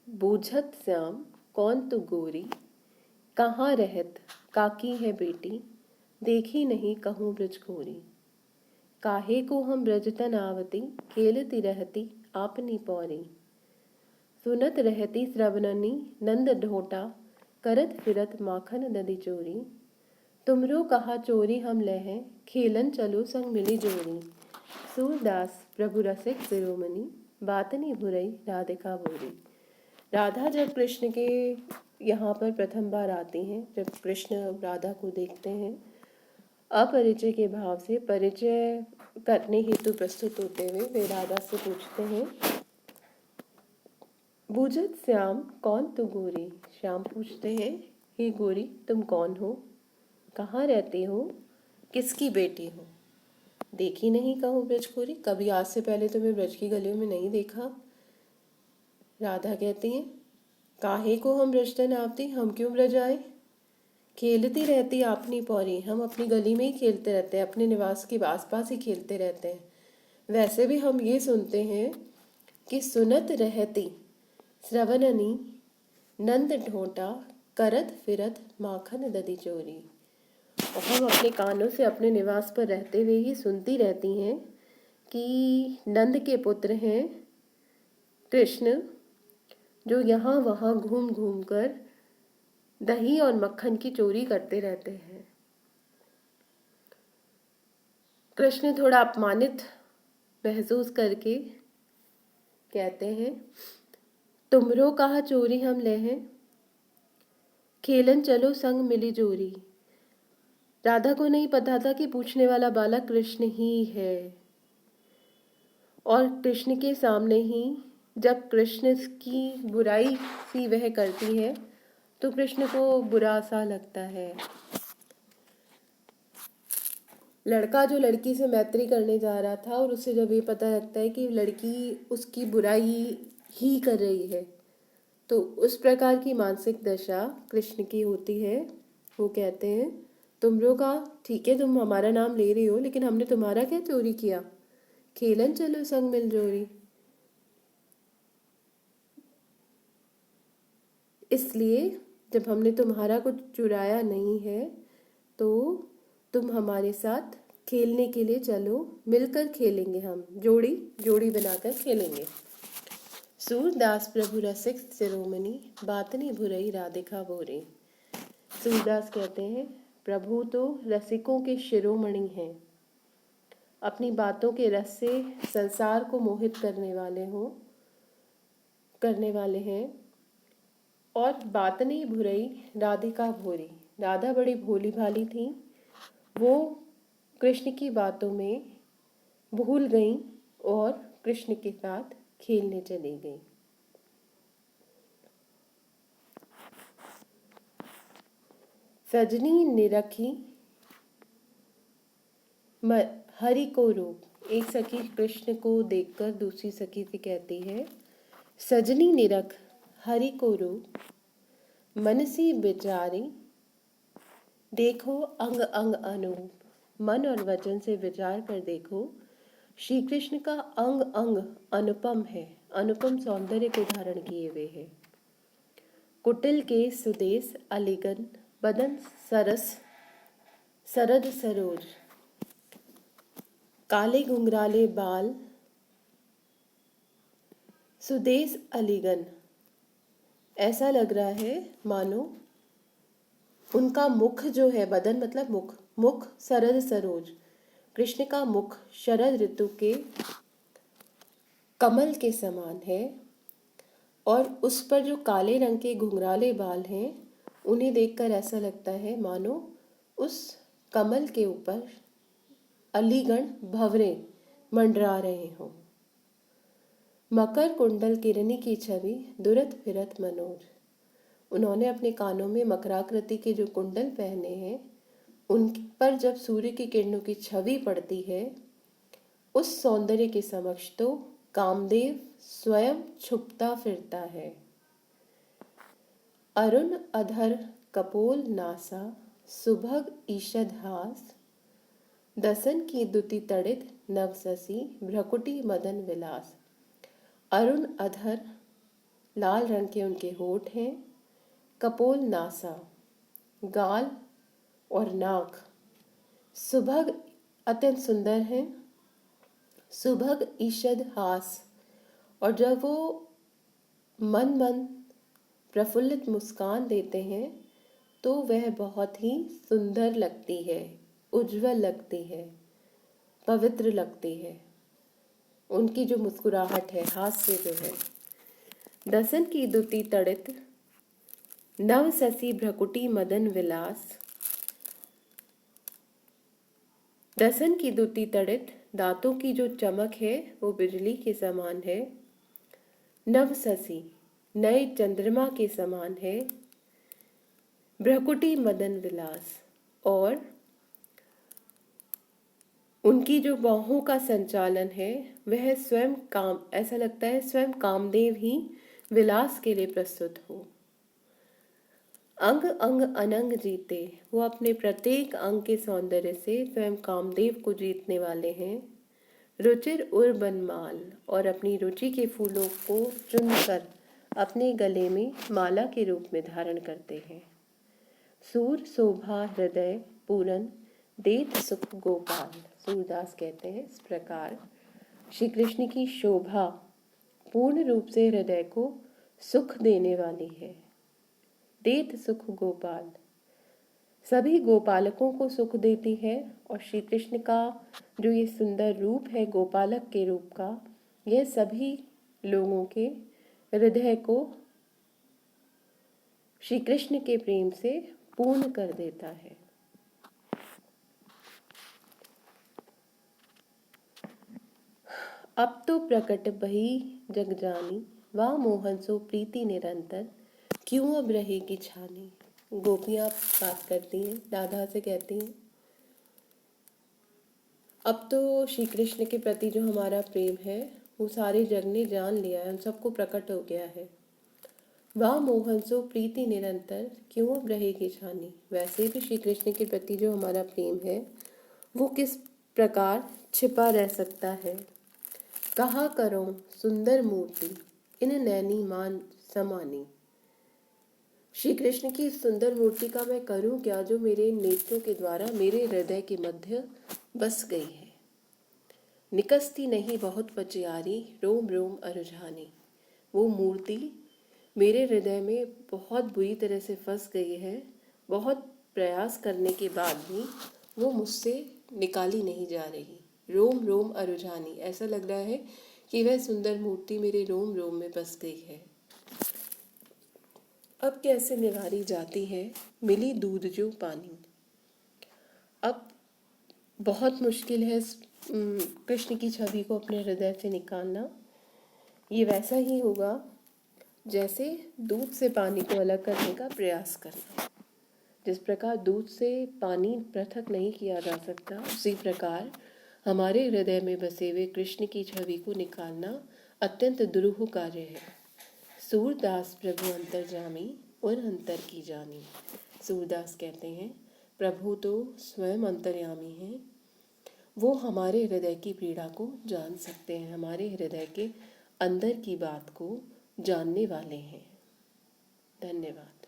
बूझत श्याम कौन तू गोरी, कहाँ रहत काकी है बेटी, देखी नहीं कहूँ ब्रज घोरी। काहे को हम ब्रजतन आवती, खेलती रहती आपनी पौरी। सुनत रहती श्रवणनी नंद ढोटा, करत फिरत माखन ददी चोरी। तुमरो कहा चोरी हम लहें, खेलन चलो संग मिली जोरी। सूरदास प्रभु रसिक शिरोमणि, बातनी भुरई राधिका बोरी। राधा जब कृष्ण के यहाँ पर प्रथम बार आती हैं, जब कृष्ण राधा को देखते हैं, अपरिचय के भाव से परिचय करने हेतु प्रस्तुत होते हुए वे राधा से पूछते हैं, बूझत श्याम कौन तू गोरी। श्याम पूछते हैं, हे गोरी तुम कौन हो, कहाँ रहती हो, किसकी बेटी हो। देखी नहीं कहूँ ब्रजखोरी, कभी आज से पहले तुम्हें ब्रज की गलियों में नहीं देखा। राधा कहती हैं, काहे को हम ब्रजतन आवती, हम क्यों ब्रज आए। खेलती रहती आपनी पौरी, हम अपनी गली में ही खेलते रहते हैं, अपने निवास के आसपास ही खेलते रहते हैं। वैसे भी हम ये सुनते हैं कि सुनत रहती श्रवणनी नंद ढोटा, करत फिरत माखन ददी चोरी। और हम अपने कानों से अपने निवास पर रहते हुए ही सुनती रहती हैं कि नंद के पुत्र हैं कृष्ण, जो यहाँ वहाँ घूम घूम कर दही और मक्खन की चोरी करते रहते हैं। कृष्ण थोड़ा अपमानित महसूस करके कहते हैं, तुमरो कहा चोरी हम लहें, खेलन चलो संग मिली जोरी। राधा को नहीं पता था कि पूछने वाला बालक कृष्ण ही है, और कृष्ण के सामने ही जब कृष्ण की बुराई सी वह करती है तो कृष्ण को बुरा सा लगता है। लड़का जो लड़की से मैत्री करने जा रहा था और उसे जब ये पता लगता है कि लड़की उसकी बुराई ही कर रही है, तो उस प्रकार की मानसिक दशा कृष्ण की होती है। वो कहते हैं, तुम लोग का ठीक है, तुम हमारा नाम ले रही हो, लेकिन हमने तुम्हारा क्या चोरी किया, खेलन चलो संग मिल जोरी। इसलिए जब हमने तुम्हारा कुछ चुराया नहीं है तो तुम हमारे साथ खेलने के लिए चलो, मिलकर खेलेंगे, हम जोड़ी जोड़ी बनाकर खेलेंगे। सूरदास प्रभु रसिक शिरोमणि, बातनी भुरई राधिका बोरे। सूरदास कहते हैं, प्रभु तो रसिकों के शिरोमणि हैं, अपनी बातों के रस से संसार को मोहित करने वाले हैं। और बातनी भुरई राधिका भोरी, राधा बड़ी भोली भाली थी, वो कृष्ण की बातों में भूल गई और कृष्ण के साथ खेलने चली गई। सजनी निरखी हरि को रूप। एक सखी कृष्ण को देखकर दूसरी सखी से कहती है, सजनी निरख हरि को रूप, मन सी विचारी देखो अंग अंग अनूप। मन और वचन से विचार कर देखो, श्री कृष्ण का अंग अंग अनुपम है, अनुपम सौंदर्य को धारण किए हुए है। कुटिल के सुदेश अलिगन, बदन सरस सरद सरोज, काले घुंघराले बाल सुदेश अलीगन। ऐसा लग रहा है मानो उनका मुख जो है, बदन मतलब मुख, मुख शरद सरोज, कृष्ण का मुख शरद ऋतु के कमल के समान है, और उस पर जो काले रंग के घुंघराले बाल हैं उन्हें देखकर ऐसा लगता है मानो उस कमल के ऊपर अलीगण भंवरे मंडरा रहे हों। मकर कुंडल किरणी की छवि दुरत फिरत मनोज। उन्होंने अपने कानों में मकराकृति के जो कुंडल पहने हैं, उन पर जब सूर्य की किरणों की छवि पड़ती है, उस सौंदर्य के समक्ष तो कामदेव स्वयं छुपता फिरता है। अरुण अधर कपोल नासा, सुभग ईषद हास, दसन की दुति तड़ित नवससी, भ्रकुटी मदन विलास। अरुण अधर लाल रंग के उनके होठ हैं, कपोल नासा, गाल और नाक सुभग अत्यंत सुंदर हैं। सुभग ईषद हास, और जब वो मन मन प्रफुल्लित मुस्कान देते हैं तो वह बहुत ही सुंदर लगती है, उज्जवल लगती है, पवित्र लगती है। उनकी जो मुस्कुराहट है, हास्य जो है। दसन की दुति तड़ित नव ससी भ्रकुटी मदन विलास। दसन की दुति तड़ित, दांतों की जो चमक है वो बिजली के समान है। नव ससी, नए चंद्रमा के समान है। भ्रकुटी मदन विलास, और उनकी जो बाहों का संचालन है वह स्वयं काम, ऐसा लगता है स्वयं कामदेव ही विलास के लिए प्रस्तुत हो। अंग अंग अनंग जीते, वो अपने प्रत्येक अंग के सौंदर्य से स्वयं कामदेव को जीतने वाले हैं। रुचिर उर बनमाल, और अपनी रुचि के फूलों को चुनकर अपने गले में माला के रूप में धारण करते हैं। सूर शोभा हृदय पूरन देत सुख गोपाल। सूरदास कहते हैं इस प्रकार श्री कृष्ण की शोभा पूर्ण रूप से हृदय को सुख देने वाली है। देत सुख गोपाल, सभी गोपालकों को सुख देती है। और श्री कृष्ण का जो ये सुंदर रूप है गोपालक के रूप का, यह सभी लोगों के हृदय को श्री कृष्ण के प्रेम से पूर्ण कर देता है। अब तो प्रकट बही जग जानी, वाह मोहन सो प्रीति निरंतर, क्यों अब रहेगी छानी। गोपियाँ बात करती हैं, राधा से कहती हैं अब तो श्री कृष्ण के प्रति जो हमारा प्रेम है वो सारे जग ने जान लिया है, उन सबको प्रकट हो गया है। वाह मोहन सो प्रीति निरंतर, क्यों अब रहेगी छानी। वैसे भी श्री कृष्ण के प्रति जो हमारा प्रेम है वो किस प्रकार छिपा रह सकता है। कहा करो सुंदर मूर्ति, इन नैनी मान समानी। श्री कृष्ण की इस सुंदर मूर्ति का मैं करूं क्या, जो मेरे नेत्रों के द्वारा मेरे हृदय के मध्य बस गई है। निकसती नहीं बहुत पचियारी, रोम रोम अरुझानी। वो मूर्ति मेरे हृदय में बहुत बुरी तरह से फंस गई है। बहुत प्रयास करने के बाद भी वो मुझसे निकाली नहीं जा रही। रोम रोम अरुझानी, ऐसा लग रहा है कि वह सुंदर मूर्ति मेरे रोम रोम में बस गई है। अब कैसे निवारी जाती है मिली दूध जो पानी। अब बहुत मुश्किल है कृष्ण की छवि को अपने हृदय से निकालना। ये वैसा ही होगा जैसे दूध से पानी को अलग करने का प्रयास करना। जिस प्रकार दूध से पानी पृथक नहीं किया जा सकता, उसी प्रकार हमारे हृदय में बसे हुए कृष्ण की छवि को निकालना अत्यंत दुरूह कार्य है। सूरदास प्रभु अंतर्जामी और अंतर की जानी। सूरदास कहते हैं प्रभु तो स्वयं अंतर्यामी हैं, वो हमारे हृदय की पीड़ा को जान सकते हैं, हमारे हृदय के अंदर की बात को जानने वाले हैं। धन्यवाद।